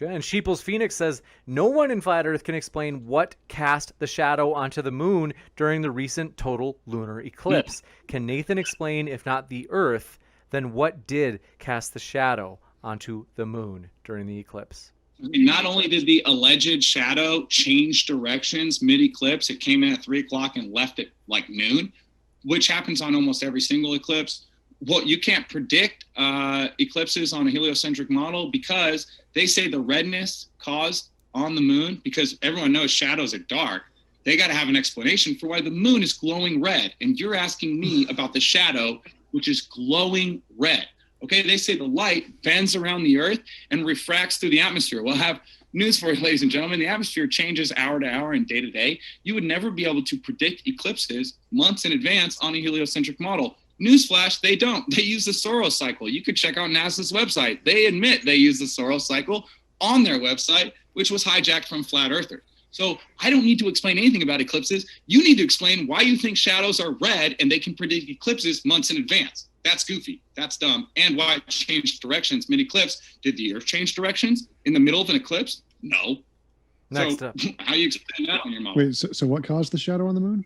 And Sheeple's Phoenix says, no one in Flat Earth can explain what cast the shadow onto the moon during the recent total lunar eclipse. Can Nathan explain, if not the Earth, then what did cast the shadow onto the moon during the eclipse? Not only did the alleged shadow change directions mid-eclipse, it came in at 3 o'clock and left at like noon, which happens on almost every single eclipse. Well, you can't predict eclipses on a heliocentric model because they say the redness caused on the moon, because everyone knows shadows are dark. They got to have an explanation for why the moon is glowing red. And you're asking me about the shadow, which is glowing red. Okay, they say the light bends around the Earth and refracts through the atmosphere. We'll have news for you, ladies and gentlemen. The atmosphere changes hour to hour and day to day. You would never be able to predict eclipses months in advance on a heliocentric model. Newsflash, they don't. They use the Soros cycle. You could check out NASA's website. They admit they use the Soros cycle on their website, which was hijacked from flat earthers. So I don't need to explain anything about eclipses. You need to explain why you think shadows are red and they can predict eclipses months in advance. That's goofy. That's dumb. And why it changed directions mid-eclipse. Did the Earth change directions in the middle of an eclipse? No. Next up. How do you explain that on your model? Wait, so what caused the shadow on the moon?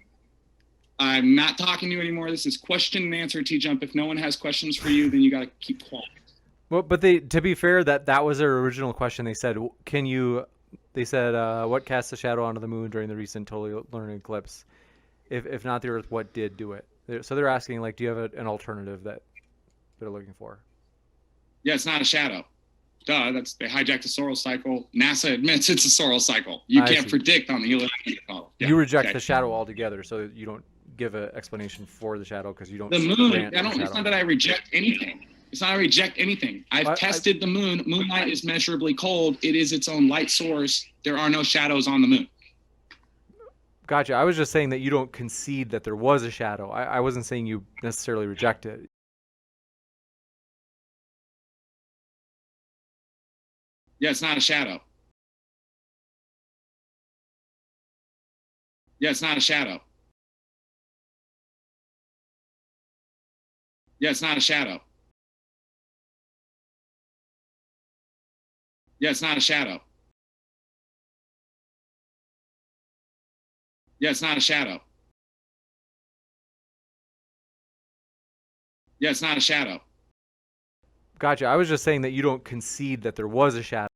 I'm not talking to you anymore. This is question and answer, T-Jump. If no one has questions for you, then you got to keep quiet. Well, but to be fair, that was their original question. They said, what cast the shadow onto the moon during the recent total lunar eclipse? If not the Earth, what did do it? So they're asking, like, do you have an alternative that they're looking for? Yeah, it's not a shadow. Duh, they hijacked the Soros cycle. NASA admits it's a Soros cycle. You can't predict on the heliocentric model. Yeah, you reject the shadow altogether, so you don't give an explanation for the shadow because you don't. The moon. It's not that I reject anything. It's not I reject anything. I've tested the moon. Moonlight is measurably cold. It is its own light source. There are no shadows on the moon. Gotcha. I was just saying that you don't concede that there was a shadow. I wasn't saying you necessarily reject it. Yeah, it's not a shadow. Yeah, it's not a shadow. Yeah, it's not a shadow. Yeah, it's not a shadow. Yeah, it's not a shadow. Yeah, it's not a shadow. Gotcha. I was just saying that you don't concede that there was a shadow.